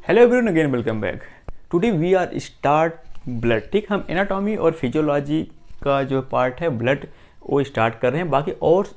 Hello everyone, again welcome back. Today we are start blood. ठीक, हम anatomy और physiology का जो पार्ट है ब्लड वो स्टार्ट कर रहे हैं। बाकी और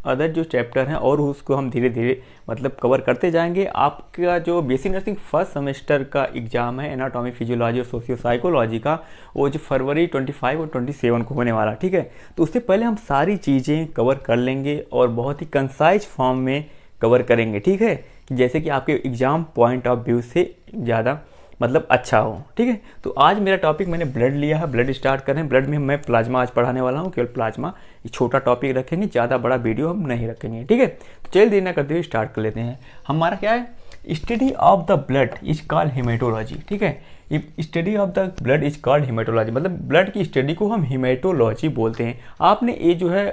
अदर जो चैप्टर हैं और उसको हम धीरे धीरे मतलब कवर करते जाएंगे। आपका जो बीएससी नर्सिंग फर्स्ट सेमेस्टर का एग्जाम है एनाटॉमी फिजियोलॉजी और सोशियो साइकोलॉजी का, वो जो फरवरी 25 और 27 को होने वाला। ठीक है, तो उससे पहले हम सारी चीज़ें कवर कर लेंगे और बहुत ही कंसाइज फॉर्म में कवर करेंगे। ठीक है, कि जैसे कि आपके एग्ज़ाम पॉइंट ऑफ व्यू से ज़्यादा मतलब अच्छा हो। ठीक है, तो आज मेरा टॉपिक मैंने ब्लड लिया है, ब्लड स्टार्ट कर रहे हैं। ब्लड में मैं प्लाज्मा आज पढ़ाने वाला हूँ, केवल प्लाज्मा। छोटा टॉपिक रखेंगे, ज़्यादा बड़ा वीडियो हम नहीं रखेंगे। ठीक है, तो चलिए देर ना करते हुए स्टार्ट कर लेते हैं। हमारा क्या है, study of the blood is called haematology. ठीक है, study of the blood is called haematology, मतलब ब्लड की स्टडी को हम हेमेटोलॉजी बोलते हैं। आपने ये जो है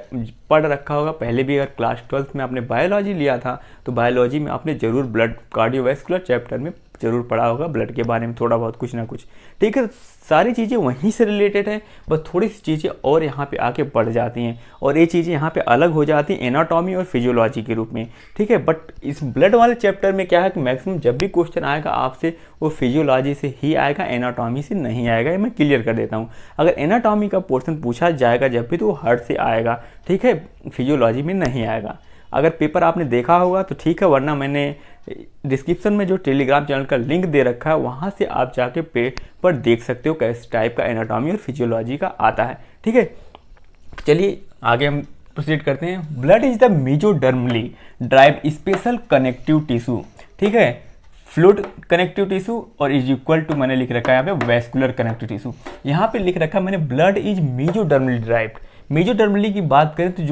पढ़ रखा होगा पहले भी, अगर क्लास 12th में आपने बायोलॉजी लिया था तो बायोलॉजी में आपने जरूर ब्लड कार्डियोवैस्कुलर चैप्टर में जरूर पढ़ा होगा ब्लड के बारे में थोड़ा बहुत कुछ ना कुछ। ठीक है, सारी चीज़ें वहीं से रिलेटेड है, बस थोड़ी सी चीज़ें और यहाँ पे आके बढ़ जाती हैं और ये चीज़ें यहाँ पे अलग हो जाती हैं एनाटॉमी और फिजियोलॉजी के रूप में। ठीक है, बट इस ब्लड वाले चैप्टर में क्या है कि मैक्सिमम जब भी क्वेश्चन आएगा आपसे वो फिजियोलॉजी से ही आएगा, एनाटॉमी से नहीं आएगा। ये मैं क्लियर कर देता हूँ। अगर एनाटॉमी का पोर्शन पूछा जाएगा जब भी, तो वो हार्ट से आएगा। ठीक है, फिजियोलॉजी में नहीं आएगा। अगर पेपर आपने देखा होगा तो ठीक है, वरना मैंने डिस्क्रिप्शन में जो टेलीग्राम चैनल का लिंक दे रखा है वहाँ से आप जाके पेपर देख सकते हो कैसे टाइप का एनाटॉमी और फिजियोलॉजी का आता है। ठीक है, चलिए आगे हम प्रोसीड करते हैं। Blood is the मेसोडर्मली drive special connective tissue. ठीक है, फ्लूइड कनेक्टिव टिश्यू और इज इक्वल टू मैंने लिख रखा है यहाँ पे वैस्कुलर कनेक्टिव टिश्यू। यहाँ पे लिख रखा है मैंने ब्लड इज मेसोडर्मली ड्राइव्ड। मेसोडर्मली की बात करें तो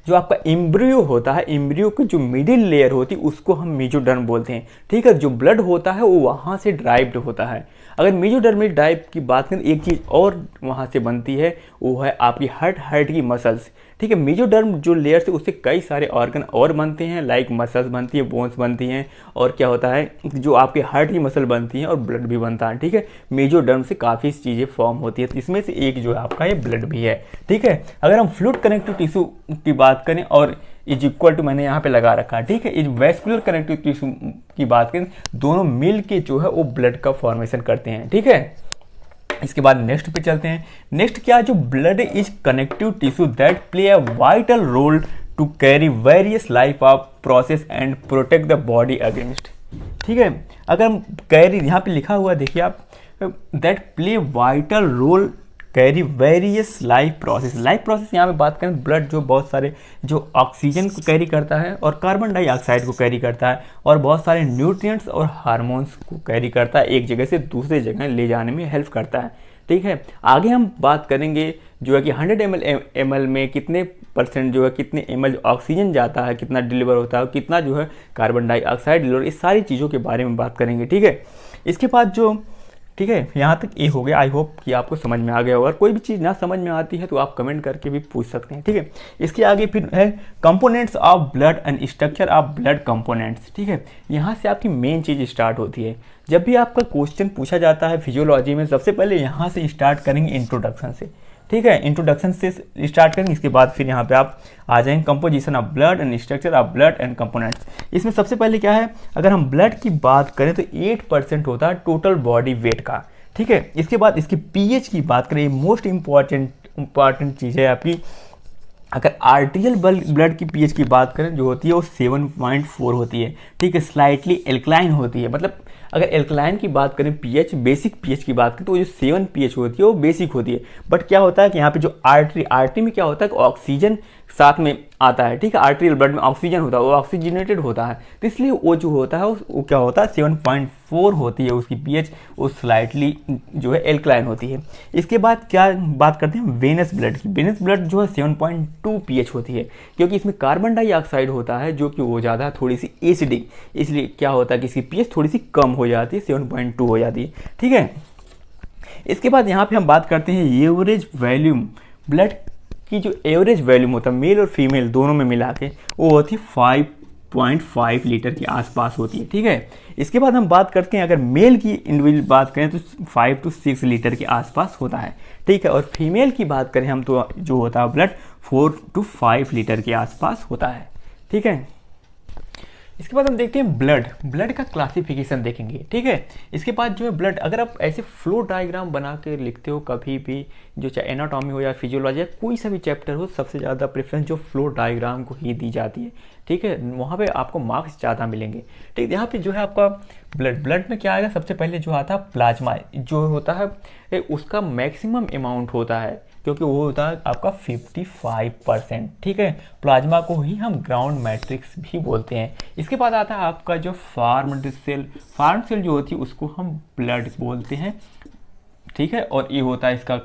जो आपका एम्ब्रियो होता है, एम्ब्रियो की जो मिडिल लेयर होती है उसको हम मेसोडर्म बोलते हैं। ठीक है, जो ब्लड होता है वो वहाँ से ड्राइव्ड होता है। अगर मेसोडर्मली ड्राइव की बात करें एक चीज़ और वहाँ से बनती है, वो है आपकी हार्ट की मसल्स। ठीक है, मेसोडर्म जो लेयर से उससे कई सारे ऑर्गन और बनते हैं, लाइक मसल्स बनती है, बोन्स बनती हैं, और क्या होता है जो आपके हार्ट की मसल बनती हैं और ब्लड भी बनता है। ठीक है, मेसोडर्म से काफ़ी चीज़ें फॉर्म होती है, तो इसमें से एक जो है आपका ये ब्लड भी है। ठीक है, अगर हम फ्लूइड कनेक्टिव टिश्यू की बात करें और इज इक्वल टू मैंने यहाँ पे लगा रखा है। ठीक है, इज वैस्कुलर कनेक्टिव टिश्यू की बात करें, दोनों मिल के जो है वो ब्लड का फॉर्मेशन करते हैं। ठीक है, इसके बाद नेक्स्ट पे चलते हैं। नेक्स्ट क्या, जो blood is connective tissue that play a vital role to carry various life of process and protect the body against. ठीक है, अगर हम कैरी यहाँ पे लिखा हुआ देखिए आप, that play vital role carry various life process यहाँ पे बात करें, ब्लड जो बहुत सारे जो ऑक्सीजन को कैरी करता है और कार्बन डाइऑक्साइड को कैरी करता है और बहुत सारे न्यूट्रिएंट्स और हार्मोन्स को कैरी करता है, एक जगह से दूसरे जगह ले जाने में हेल्प करता है। ठीक है, आगे हम बात करेंगे जो है कि 100 ml में कितने % जो है कितने ml ऑक्सीजन जाता है, कितना डिलीवर होता है, कितना जो है कार्बन डाइऑक्साइड डिलीवर, इस सारी चीज़ों के बारे में बात करेंगे। ठीक है, इसके बाद जो ठीक है यहाँ तक ये हो गया। आई होप कि आपको समझ में आ गया होगा। कोई भी चीज़ ना समझ में आती है तो आप कमेंट करके भी पूछ सकते हैं। ठीक है, इसके आगे फिर है components of blood and structure of blood components. ठीक है, यहाँ से आपकी मेन चीज़ स्टार्ट होती है। जब भी आपका क्वेश्चन पूछा जाता है फिजियोलॉजी में, सबसे पहले यहाँ से स्टार्ट करेंगे इंट्रोडक्शन से। ठीक है, इंट्रोडक्शन से स्टार्ट करेंगे, इसके बाद फिर यहाँ पे आप आ जाएंगे composition of blood and structure of blood and components. इसमें सबसे पहले क्या है, अगर हम ब्लड की बात करें तो 8% होता है टोटल बॉडी वेट का। ठीक है, इसके बाद इसकी पीएच की बात करें, मोस्ट इंपॉर्टेंट चीज़ है आपकी। अगर आर्टियल ब्लड की पीएच की बात करें जो होती है वो 7.4 होती है। ठीक है, स्लाइटली एल्कलाइन होती है, मतलब अगर एल्कलाइन की बात करें पीएच, बेसिक पीएच की बात करें तो वो जो 7 पीएच होती है वो बेसिक होती है। बट क्या होता है कि यहाँ पे जो आर्टरी में क्या होता है कि ऑक्सीजन साथ में आता है। ठीक है, आर्टरियल ब्लड में ऑक्सीजन होता है, वो ऑक्सीजनेटेड होता है, तो इसलिए वो जो होता है वो क्या होता है 7.4 होती है उसकी पीएच, वो स्लाइटली जो है एल्कलाइन होती है। इसके बाद क्या बात करते हैं वेनस ब्लड की। वेनस ब्लड जो है 7.2 पीएच होती है, क्योंकि इसमें कार्बन डाइऑक्साइड होता है जो कि वो ज़्यादा थोड़ी सी एसिडिक, इसलिए क्या होता है कि इसकी पीएच थोड़ी सी कम हो जाती है, 7.2 हो जाती है। ठीक है, इसके बाद यहाँ पे हम बात करते हैं एवरेज वॉल्यूम। ब्लड की जो एवरेज वॉल्यूम होता है मेल और फीमेल दोनों में मिला के, वो होती है 5.5 लीटर के आसपास होती है। ठीक है, इसके बाद हम बात करते हैं अगर मेल की इंडिविजुअल बात करें तो 5 to 6 लीटर के आसपास होता है। ठीक है, और फीमेल की बात करें हम तो जो होता है ब्लड 4 to 5 लीटर के आसपास होता है। ठीक है, इसके बाद हम देखते हैं ब्लड का क्लासिफिकेशन देखेंगे, ठीक है। इसके बाद जो है ब्लड, अगर आप ऐसे फ्लो डायग्राम बना के लिखते हो कभी भी, जो चाहे एनाटॉमी हो या फिजियोलॉजी या कोई सा भी चैप्टर हो, सबसे ज़्यादा प्रेफरेंस जो फ्लो डायग्राम को ही दी जाती है, ठीक है। वहाँ पे आपको मार्क्स ज़्यादा मिलेंगे, ठीक। यहाँ पे जो है आपका ब्लड में क्या आएगा, सबसे पहले जो आता है प्लाज्मा, जो होता है उसका मैक्सिमम अमाउंट होता है, क्योंकि वो होता है आपका 55%, ठीक है। प्लाज्मा को ही हम ग्राउंड मैट्रिक्स भी बोलते हैं। इसके बाद आता है आपका जो फार्म सेल जो होती है उसको हम ब्लड बोलते हैं, ठीक है। और ये होता है, इसका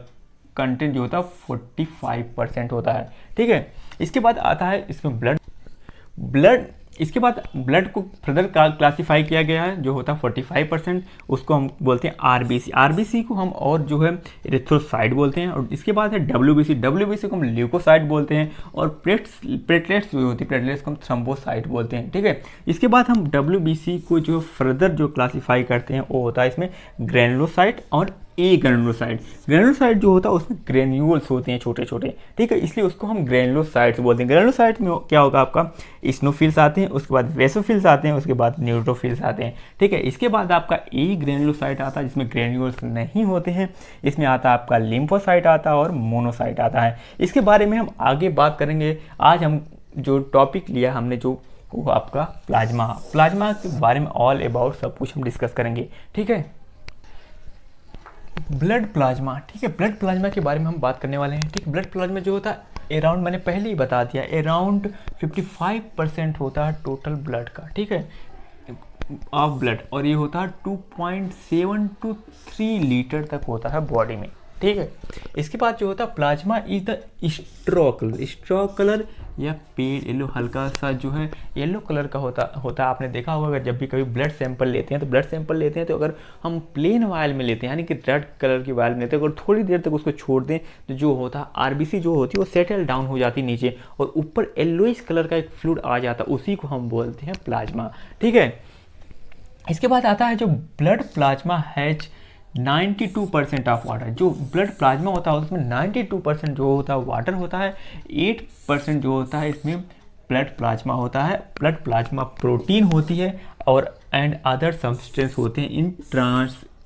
कंटेंट जो होता है 45% होता है, ठीक है। इसके बाद आता है इसमें ब्लड इसके बाद ब्लड को फर्दर क्लासीफाई किया गया है, जो होता है 45%, उसको हम बोलते हैं आरबीसी को हम और जो है एरिथ्रोसाइट बोलते हैं। और इसके बाद है डब्ल्यूबीसी को हम ल्यूकोसाइट बोलते हैं। और प्लेटलेट्स जो होती है, प्लेटलेट्स को हम थ्रोम्बोसाइट बोलते हैं, ठीक है। इसके बाद हम डब्ल्यूबीसी को जो फर्दर जो क्लासीफाई करते हैं वो होता है इसमें ग्रेनुलोसाइट और ग्रेनुलोसाइट जो होता है उसमें ग्रेन्यूल्स होते हैं छोटे छोटे, ठीक है, इसलिए उसको हम ग्रेनुलोसाइट्स बोलते हैं। ग्रेनुलोसाइट में क्या होगा, आपका इस्नोफिल्स आते हैं, उसके बाद वेसोफिल्स आते हैं, उसके बाद न्यूट्रोफिल्स आते हैं, ठीक है। इसके बाद आपका ग्रेनुलोसाइट आता है जिसमें ग्रेन्यूल्स नहीं होते हैं, इसमें आता है आपका लिम्फोसाइट आता है और मोनोसाइट आता है। इसके बारे में हम आगे बात करेंगे। आज हम जो टॉपिक लिया हमने, जो वो आपका प्लाज्मा के बारे में ऑल अबाउट सब कुछ हम डिस्कस करेंगे, ठीक है। ब्लड प्लाज्मा, ठीक है, ब्लड प्लाज्मा के बारे में हम बात करने वाले हैं, ठीक। ब्लड प्लाज्मा जो होता है अराउंड, मैंने पहले ही बता दिया, अराउंड 55% होता है टोटल ब्लड का, ठीक है, ऑफ ब्लड। और ये होता है 2.7 to 3 लीटर तक होता है बॉडी में, ठीक है। इसके बाद जो होता है plasma is the straw colour या पेल येलो, हल्का सा जो है येलो कलर का होता है। आपने देखा होगा अगर जब भी कभी ब्लड सैंपल लेते हैं तो अगर हम प्लेन वायल में लेते हैं, यानी कि रेड कलर की वायल में लेते हैं, अगर थोड़ी देर तक उसको छोड़ दें तो जो होता है आरबीसी जो होती है वो सेटल डाउन हो जाती है नीचे, और ऊपर येलोइश कलर का एक फ्लूइड आ जाता है, उसी को हम बोलते हैं प्लाज्मा, ठीक है। इसके बाद आता है जो blood plasma has 92% of water. जो ब्लड प्लाज्मा होता है उसमें 92% जो होता है वाटर होता है, 8% जो होता है इसमें ब्लड प्लाज्मा होता है। ब्लड प्लाज्मा प्रोटीन होती है और एंड अदर सब्सटेंस होते हैं इन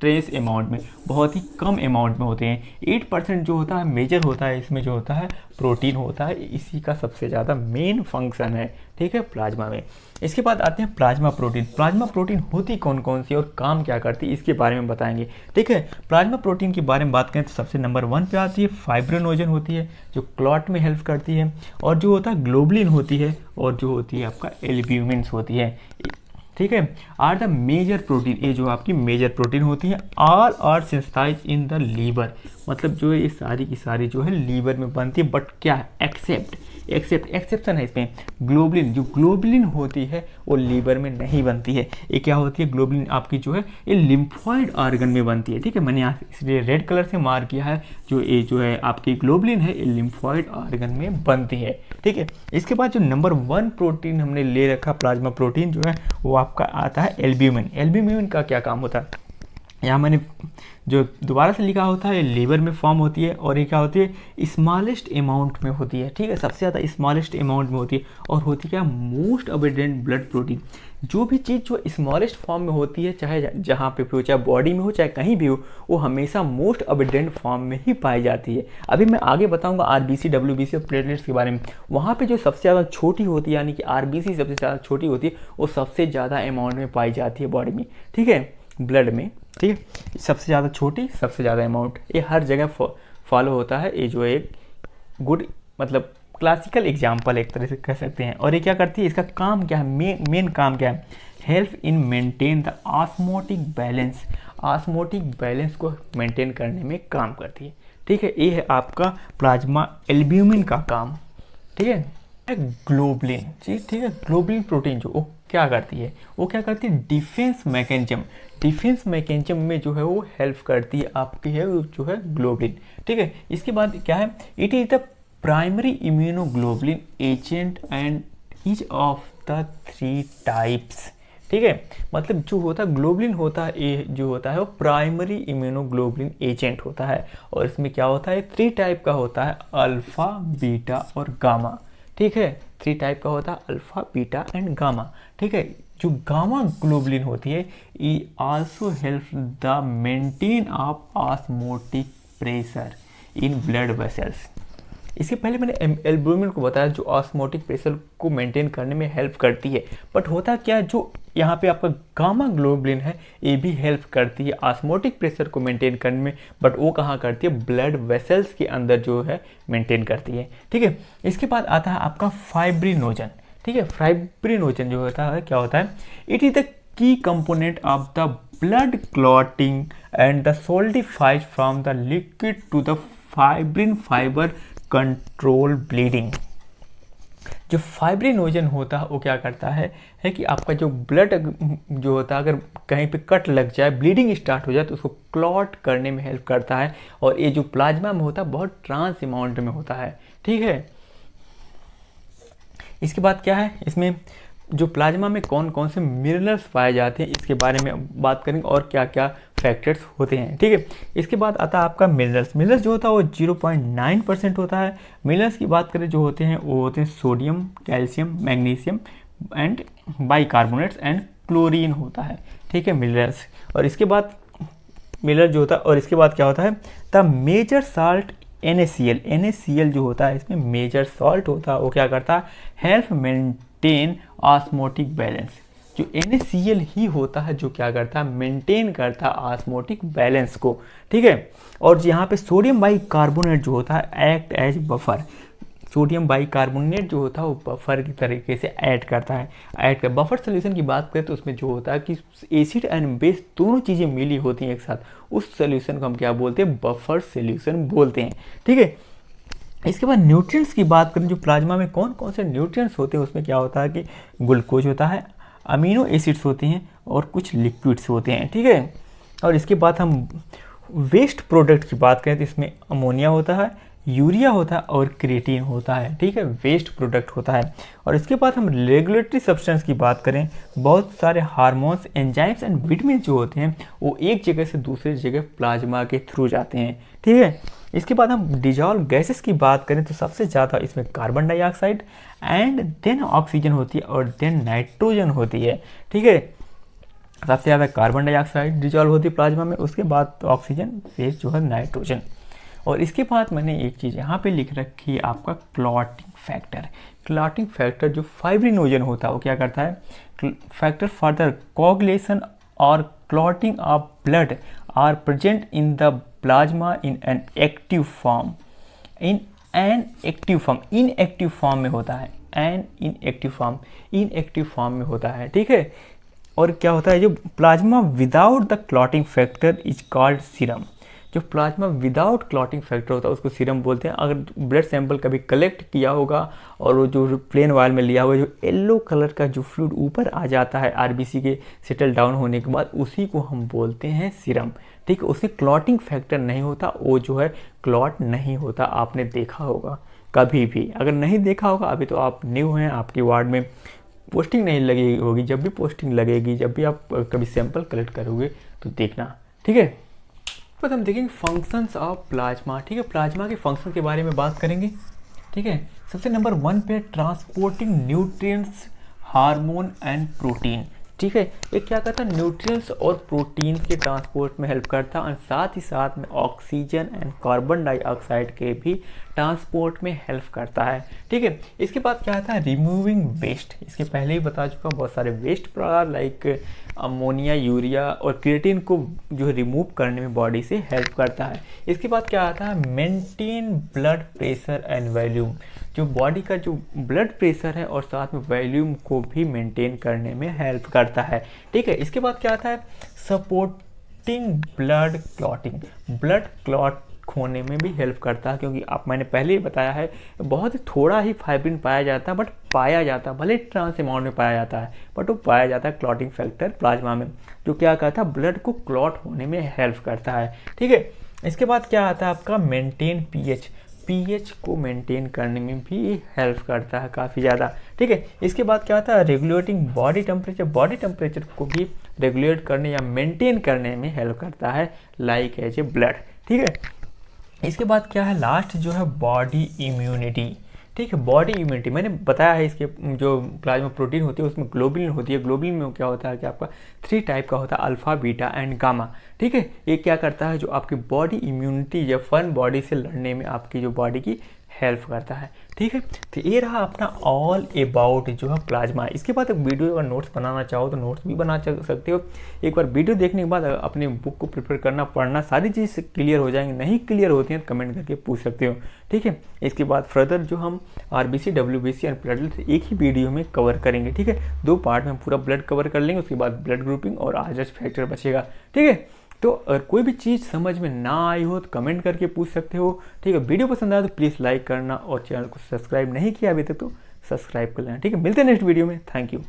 ट्रेस अमाउंट में, बहुत ही कम अमाउंट में होते हैं। 8% जो होता है मेजर होता है, इसमें जो होता है प्रोटीन होता है, इसी का सबसे ज़्यादा मेन फंक्शन है, ठीक है, प्लाज्मा में। इसके बाद आते हैं प्लाज्मा प्रोटीन होती कौन कौन सी और काम क्या करती है, इसके बारे में बताएंगे, ठीक है। प्लाज्मा प्रोटीन के बारे में बात करें तो सबसे नंबर 1 पे आती है फाइब्रिनोजन होती है, जो क्लॉट में हेल्प करती है, और जो होता है ग्लोबुलिन होती है, और जो होती है आपका एल्ब्यूमिन होती है, ठीक है। आर द मेजर प्रोटीन, ये जो आपकी मेजर प्रोटीन होती है, all are synthesized in the liver, मतलब जो है ये सारी की सारी जो है लीवर में बनती है, बट क्या है, एक्सेप्शन है इसमें, ग्लोबुलिन होती है वो लीवर में नहीं बनती है। ये क्या होती है, ग्लोबुलिन आपकी जो है ये लिम्फॉइड ऑर्गन में बनती है, ठीक है। मैंने यहाँ इसलिए रेड कलर से मार्क किया है, जो ये जो है आपकी ग्लोबुलिन है ये लिम्फॉइड ऑर्गन में बनती है, ठीक है। इसके बाद जो नंबर 1 प्रोटीन हमने ले रखा प्लाज्मा प्रोटीन जो है वो आपका आता है एल्ब्यूमिन का क्या काम होता है, यहाँ मैंने जो दोबारा से लिखा होता है, ये लीवर में फॉर्म होती है, और ये क्या होती है, स्मॉलेस्ट अमाउंट में होती है, ठीक है, सबसे ज़्यादा स्मॉलेस्ट अमाउंट में होती है। और होती क्या, मोस्ट अबेडेंट ब्लड प्रोटीन। जो भी चीज़ जो स्मॉलेस्ट फॉर्म में होती है, चाहे जहाँ पे भी हो, चाहे बॉडी में हो चाहे कहीं भी हो, वो हमेशा मोस्ट अबेडेंट फॉर्म में ही पाई जाती है। अभी मैं आगे बताऊँगा आरबीसी, डब्ल्यूबीसी और प्लेटलेट्स के बारे में। वहाँ पर जो सबसे ज़्यादा छोटी होती है, यानी कि आरबीसी सबसे ज़्यादा छोटी होती है, वो सबसे ज़्यादा अमाउंट में पाई जाती है बॉडी में, ठीक है, ब्लड में, ठीक है। सबसे ज़्यादा छोटी, सबसे ज़्यादा अमाउंट, ये हर जगह फॉलो होता है। ये जो एक गुड मतलब क्लासिकल एग्जाम्पल एक तरह से कह सकते हैं। और ये क्या करती है, इसका काम क्या है, मेन काम क्या है, help in maintain the osmotic balance को मेंटेन करने में काम करती है, ठीक है। ये है आपका प्लाज्मा एल्ब्यूमिन का काम, ठीक है। ग्लोबुलिन, ठीक है, ग्लोबुलिन प्रोटीन जो वो क्या करती है, डिफेंस मैकेनिज्म में जो है वो हेल्प करती है, आपकी है जो है ग्लोबुलिन, ठीक है। इसके बाद क्या है, it is the primary immunoglobulin agent and each of the 3 types, ठीक है। मतलब जो होता है ग्लोबुलिन होता है, ये जो होता है वो प्राइमरी इम्यूनोग्लोबुलिन एजेंट होता है, और इसमें क्या होता है 3 टाइप का होता है, अल्फा, बीटा और गामा, ठीक है। 3 टाइप का होता है, अल्फा, बीटा एंड गामा। ठीक है, जो गामा ग्लोबुलिन होती है ई also help the maintain of osmotic pressure in blood vessels. इसके पहले मैंने एल्बुमिन को बताया जो ऑस्मोटिक प्रेशर को मेंटेन करने में हेल्प करती है, बट होता क्या, जो यहाँ पे आपका गामा ग्लोबुलिन है ये भी हेल्प करती है ऑस्मोटिक प्रेशर को मेंटेन करने में, बट वो कहाँ करती है, ब्लड वेसल्स के अंदर जो है मेंटेन करती है। ठीक है, इसके बाद आता है आपका फाइब्रिनोजन। ठीक है, फाइब्रिनोजन जो होता है क्या होता है, it is the key component of the blood clotting and the solidifies from the liquid to the fibrin fibre control bleeding. जो फाइब्रिनोजन होता है वो क्या करता है कि आपका जो ब्लड जो होता है अगर कहीं पे कट लग जाए, ब्लीडिंग स्टार्ट हो जाए तो उसको क्लॉट करने में हेल्प करता है, और ये जो प्लाज्मा में होता है बहुत ट्रांस अमाउंट में होता है। ठीक है, इसके बाद क्या है, इसमें जो प्लाज्मा में कौन कौन से मिनरल्स पाए जाते हैं इसके बारे में बात करेंगे और क्या क्या फैक्टर्स होते हैं। ठीक है, इसके बाद आता है आपका मिनरल्स जो होता है वो 0.9% होता है। मिनरल्स की बात करें जो होते हैं वो होते हैं sodium, calcium, magnesium and bicarbonates and chlorine होता है। ठीक है, मिनरल्स। और इसके बाद मिनरल जो होता है, और इसके बाद क्या होता है, द मेजर साल्ट NaCl जो होता है इसमें मेजर सॉल्ट होता है, वो क्या करता है, हेल्प मेंटेन ऑस्मोटिक बैलेंस। जो NaCl ही होता है जो क्या करता है, मेंटेन करता है ऑस्मोटिक बैलेंस को। ठीक है, और यहाँ पे सोडियम बाइकार्बोनेट जो होता है act as buffer. Sodium bicarbonate जो होता है वो बफर की तरीके से ऐड करता है। बफर सोल्यूशन की बात करें तो उसमें जो होता है कि एसिड एंड बेस दोनों चीज़ें मिली होती हैं एक साथ, उस सोल्यूशन को हम क्या बोलते हैं, बफर सोल्यूशन बोलते हैं। ठीक है, इसके बाद न्यूट्रिएंट्स की बात करें, जो प्लाज्मा में कौन कौन से न्यूट्रिएंट्स होते हैं उसमें क्या होता है कि ग्लूकोज होता है, अमीनो एसिड्स होती हैं और कुछ लिक्विड्स होते हैं। ठीक है, और इसके बाद हम वेस्ट प्रोडक्ट की बात करें तो इसमें अमोनिया होता है, यूरिया होता है और क्रिएटिन होता है। ठीक है, वेस्ट प्रोडक्ट होता है। और इसके बाद हम रेगुलेटरी सब्सटेंस की बात करें, बहुत सारे हार्मोन्स, एंजाइम्स एंड विटामिन जो होते हैं वो एक जगह से दूसरी जगह प्लाज्मा के थ्रू जाते हैं। ठीक है, इसके बाद हम डिजॉल्व गैसेस की बात करें तो सबसे ज़्यादा इसमें carbon dioxide and then oxygen होती है और देन नाइट्रोजन होती है। ठीक है, सबसे ज़्यादा कार्बन डाइऑक्साइड डिजॉल्व होती है प्लाज्मा में, उसके बाद ऑक्सीजन, फिर जो है नाइट्रोजन। और इसके बाद मैंने एक चीज़ यहाँ पे लिख रखी है आपका क्लॉटिंग फैक्टर। क्लॉटिंग फैक्टर जो फाइब्रिनोजन होता है वो क्या करता है, फैक्टर फॉर द कोगुलेशन और clotting of blood are present in the plasma in an active form. Inactive form में होता है, इनएक्टिव फॉर्म में होता है। ठीक है, और क्या होता है, जो plasma without the clotting factor is called serum. जो प्लाज्मा विदाउट क्लॉटिंग फैक्टर होता है उसको सीरम बोलते हैं। अगर ब्लड सैंपल कभी कलेक्ट किया होगा और वो जो प्लेन वायल में लिया हुआ जो येलो कलर का जो फ्लूइड ऊपर आ जाता है आरबीसी के सेटल डाउन होने के बाद, उसी को हम बोलते हैं सीरम। ठीक है, उसमें क्लॉटिंग फैक्टर नहीं होता, वो जो है क्लॉट नहीं होता। आपने देखा होगा कभी भी, अगर नहीं देखा होगा अभी तो आप न्यू हैं, आपके वार्ड में पोस्टिंग नहीं लगी होगी, जब भी पोस्टिंग लगेगी, जब भी आप कभी सैंपल कलेक्ट करोगे तो देखना। ठीक है, तो हम देखेंगे फंक्शंस ऑफ प्लाज्मा। ठीक है, प्लाज्मा के फंक्शन के बारे में बात करेंगे। ठीक है, सबसे नंबर 1 पे transporting nutrients, hormone and protein. ठीक है, ये क्या करता है, न्यूट्रिएंट्स और प्रोटीन के ट्रांसपोर्ट में हेल्प करता है और साथ ही साथ में ऑक्सीजन एंड कार्बन डाइऑक्साइड के भी ट्रांसपोर्ट में हेल्प करता है। ठीक है, इसके बाद क्या आता है, रिमूविंग वेस्ट। इसके पहले ही बता चुका, बहुत सारे waste product like ammonia, urea और क्रिएटिन को जो है रिमूव करने में बॉडी से हेल्प करता है। इसके बाद क्या आता है, maintain blood pressure and volume. जो बॉडी का जो ब्लड प्रेशर है और साथ में वॉल्यूम को भी मेंटेन करने में हेल्प करता है। ठीक है, इसके बाद क्या आता है, supporting blood clotting. Blood clot होने में भी हेल्प करता है, क्योंकि मैंने पहले ही बताया है बहुत थोड़ा ही फाइब्रिन पाया जाता है, बट पाया जाता है, भले ट्रांस अमाउंट में पाया जाता है बट वो पाया जाता है क्लॉटिंग फैक्टर प्लाज्मा में, जो क्या करता है, ब्लड को क्लॉट होने में हेल्प करता है। ठीक है, इसके बाद क्या आता है आपका मेंटेन पीएच को मेंटेन करने में भी हेल्प करता है काफ़ी ज़्यादा। ठीक है, इसके बाद क्या आता है, रेगुलेटिंग बॉडी टेम्परेचर को भी रेगुलेट करने या मेंटेन करने में हेल्प करता है लाइक एज ए ब्लड। ठीक है, इसके बाद क्या है, लास्ट जो है बॉडी इम्यूनिटी। ठीक है। बॉडी इम्यूनिटी मैंने बताया है, इसके जो प्लाज्मा प्रोटीन होती है उसमें ग्लोबुलिन होती है। ग्लोबुलिन में क्या होता है कि आपका 3 टाइप का होता है, अल्फा, बीटा एंड गामा। ठीक है, ये क्या करता है, जो आपकी बॉडी इम्यूनिटी या फन बॉडी से लड़ने में आपकी जो बॉडी की हेल्प करता है। ठीक है, तो ये रहा अपना ऑल अबाउट जो है प्लाज्मा। इसके बाद एक वीडियो अगर नोट्स बनाना चाहो तो नोट्स भी बना सकते हो। एक बार वीडियो देखने के बाद अपने बुक को प्रिपेयर करना, पढ़ना, सारी चीज़ क्लियर हो जाएंगे। नहीं क्लियर होती हैं तो कमेंट करके पूछ सकते हो। ठीक है, इसके बाद फर्दर जो हम RBC, WBC एंड प्लेटलेट्स एक ही वीडियो में कवर करेंगे। ठीक है, 2 पार्ट में हम पूरा ब्लड कवर कर लेंगे, उसके बाद ब्लड ग्रुपिंग और आरएच फैक्टर बचेगा। ठीक है, तो अगर कोई भी चीज़ समझ में ना आई हो तो कमेंट करके पूछ सकते हो। ठीक है, वीडियो पसंद आया तो प्लीज़ लाइक करना और चैनल को सब्सक्राइब नहीं किया अभी तक तो सब्सक्राइब कर लेना। ठीक है, मिलते हैं नेक्स्ट वीडियो में। Thank you.